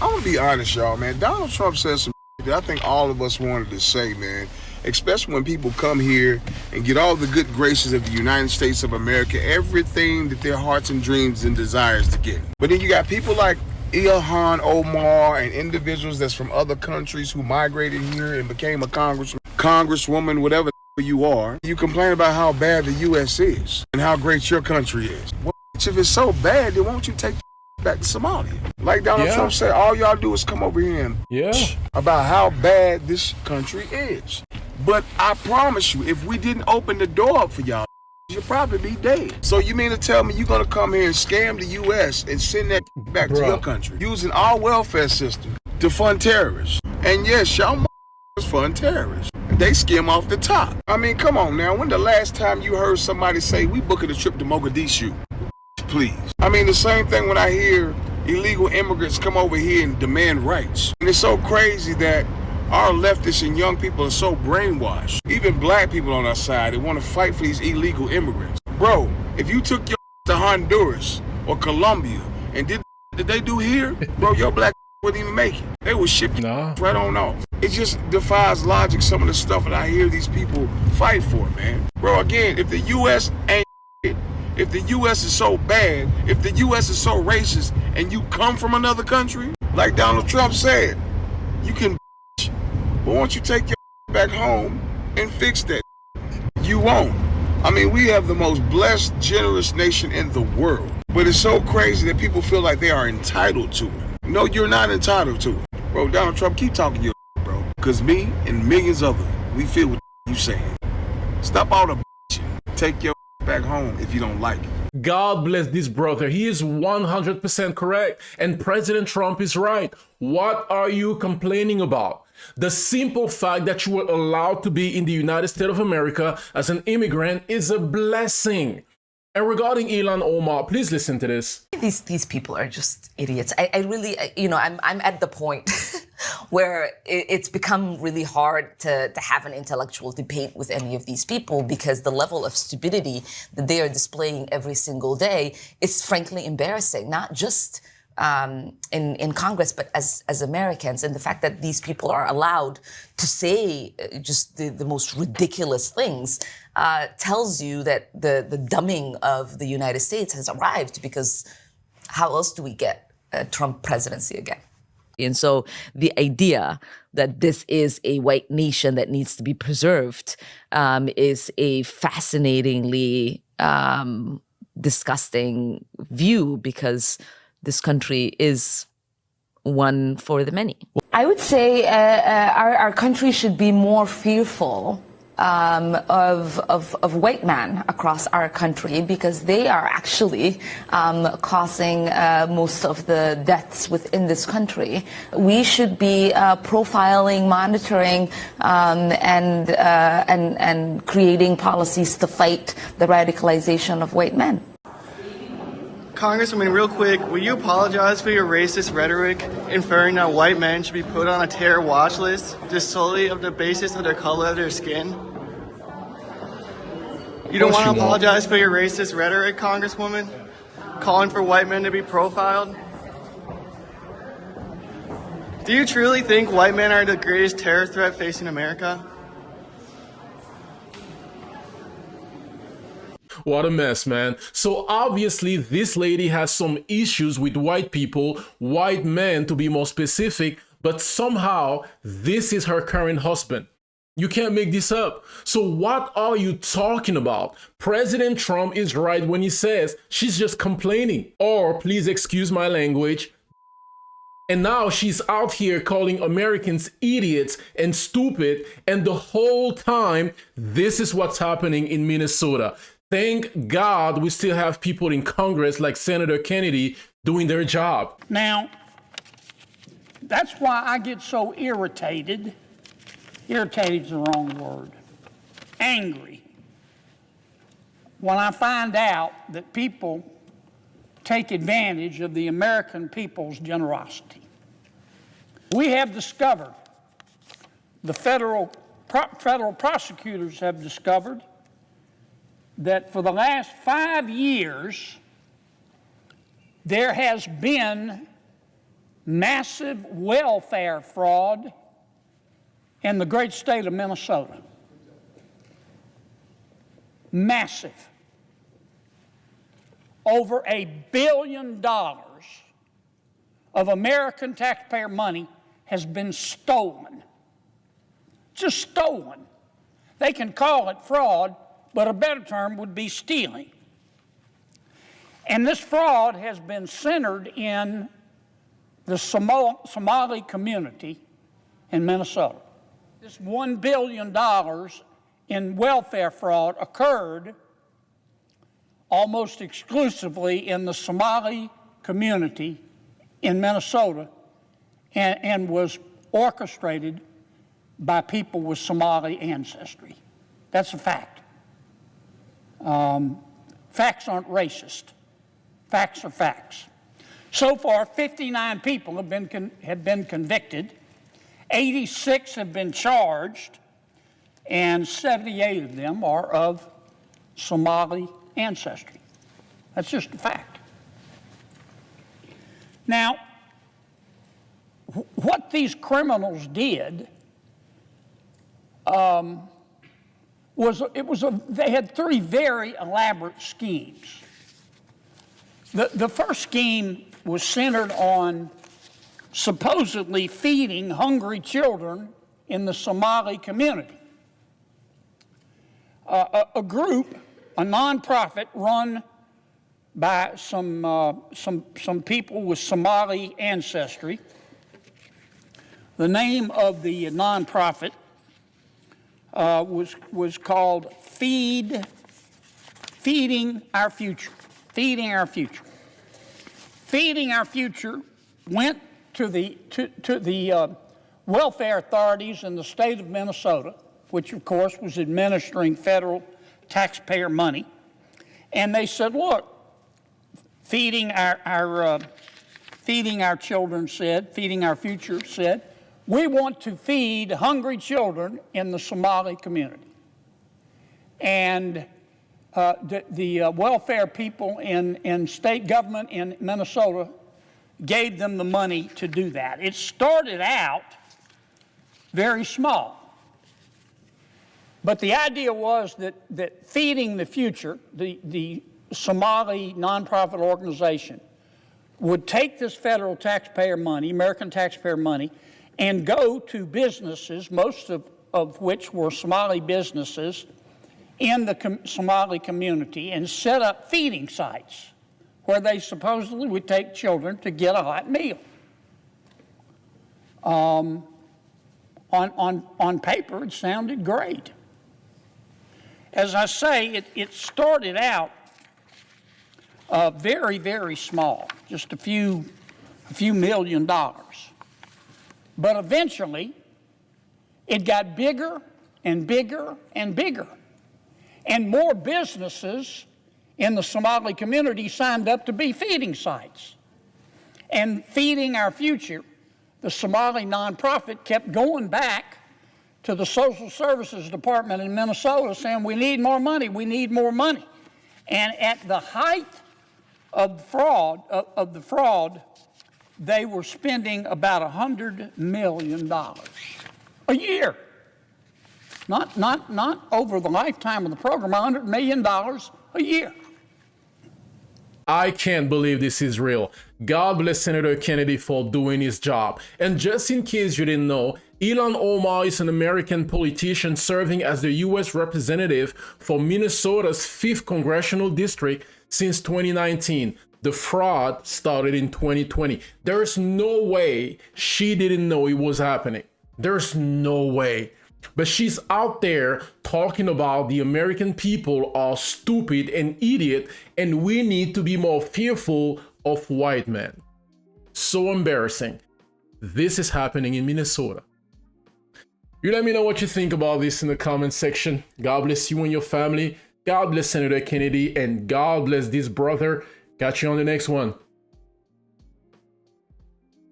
I'm gonna be honest, y'all, man. Donald Trump said some that I think all of us wanted to say, man. Especially when people come here and get all the good graces of the United States of America, everything that their hearts and dreams and desires to get. But then you got people like Ilhan Omar and individuals that's from other countries who migrated here and became a congresswoman, whatever you are. You complain about how bad the U.S. is and how great your country is. Well, if it's so bad, then won't you take back to Somalia? Like Donald Trump said, all y'all do is come over here and about how bad this country is. But I promise you, if we didn't open the door up for y'all, you'll probably be dead. So you mean to tell me you're gonna come here and scam the U.S. and send that back to your country using our welfare system to fund terrorists? And yes, y'all fund terrorists. They skim off the top. I mean, come on now. When the last time you heard somebody say, we booking a trip to Mogadishu? Please. I mean, the same thing when I hear illegal immigrants come over here and demand rights. And it's so crazy that our leftists and young people are so brainwashed. Even black people on our side, they want to fight for these illegal immigrants. Bro, if you took your to Honduras or Colombia and did they do here, bro, your black wouldn't even make it. They would ship you right on off. It just defies logic, some of the stuff that I hear these people fight for, man. Bro, again, if the U.S. ain't it, if the U.S. is so bad, if the U.S. is so racist, and you come from another country, like Donald Trump said, you can but won't you take your back home and fix that? You won't. I mean, we have the most blessed, generous nation in the world. But it's so crazy that people feel like they are entitled to it. No, you're not entitled to it. Bro, Donald Trump, keep talking your bro. Because me and millions of them, we feel what you saying. Stop all the take your back home if you don't like it. God bless this brother. He is 100% correct. And President Trump is right. What are you complaining about? The simple fact that you were allowed to be in the United States of America as an immigrant is a blessing. And regarding Ilhan Omar, please listen to this. These people are just idiots. I really, I'm at the point where it's become really hard to have an intellectual debate with any of these people because the level of stupidity that they are displaying every single day is frankly embarrassing, not just in Congress, but as Americans. And the fact that these people are allowed to say just the most ridiculous things tells you that the dumbing of the United States has arrived, because how else do we get a Trump presidency again? And so the idea that this is a white nation that needs to be preserved is a fascinatingly disgusting view, because this country is one for the many. I would say our country should be more fearful of white men across our country, because they are actually causing most of the deaths within this country. We should be profiling, monitoring, and creating policies to fight the radicalization of white men. Congresswoman, real quick, will you apologize for your racist rhetoric inferring that white men should be put on a terror watch list just solely of the basis of their color of their skin? You don't want to apologize for your racist rhetoric, Congresswoman? Calling for white men to be profiled? Do you truly think white men are the greatest terror threat facing America? What a mess, man. So obviously this lady has some issues with white people, white men to be more specific, but somehow this is her current husband. You can't make this up. So what are you talking about? President Trump is right when he says she's just complaining, or please excuse my language. And now she's out here calling Americans idiots and stupid. And the whole time, this is what's happening in Minnesota. Thank God we still have people in Congress like Senator Kennedy doing their job. Now, that's why I get so irritated. Irritated is the wrong word. Angry. When I find out that people take advantage of the American people's generosity. We have discovered, the federal prosecutors have discovered, that for the last 5 years, there has been massive welfare fraud in the great state of Minnesota. Massive. Over $1 billion of American taxpayer money has been stolen. Just stolen. They can call it fraud, but a better term would be stealing. And this fraud has been centered in the Somali community in Minnesota. This $1 billion in welfare fraud occurred almost exclusively in the Somali community in Minnesota and was orchestrated by people with Somali ancestry. That's a fact. Facts aren't racist. Facts are facts. So far, 59 people have been convicted, 86 have been charged, and 78 of them are of Somali ancestry. That's just a fact. Now, what these criminals did they had three very elaborate schemes. The first scheme was centered on supposedly feeding hungry children in the Somali community. A group, a nonprofit run by some people with Somali ancestry. The name of the nonprofit was called Feeding Our Future. Feeding Our Future. Feeding Our Future went to the welfare authorities in the state of Minnesota, which of course was administering federal taxpayer money, and they said, "Look, Feeding Our Children said, Feeding Our Future said, we want to feed hungry children in the Somali community." And the welfare people in state government in Minnesota gave them the money to do that. It started out very small. But the idea was that Feeding the Future, the Somali nonprofit organization, would take this federal taxpayer money, American taxpayer money, and go to businesses, most of which were Somali businesses, in the Somali community and set up feeding sites where they supposedly would take children to get a hot meal. On paper, it sounded great. As I say, it started out very, very small, just a few $1 million. But eventually, it got bigger and bigger and bigger. And more businesses in the Somali community signed up to be feeding sites. And Feeding Our Future, the Somali nonprofit, kept going back to the Social Services Department in Minnesota saying, "We need more money, we need more money." And at the height of the fraud, they were spending about $100 million a year. Not over the lifetime of the program, $100 million a year. I can't believe this is real. God bless Senator Kennedy for doing his job. And just in case you didn't know, Ilhan Omar is an American politician serving as the U.S. representative for Minnesota's 5th congressional district since 2019. The fraud started in 2020. There's no way she didn't know it was happening. There's no way. But she's out there talking about the American people are stupid and idiot, and we need to be more fearful of white men. So embarrassing. This is happening in Minnesota. You let me know what you think about this in the comment section. God bless you and your family. God bless Senator Kennedy, and God bless this brother. Catch you on the next one.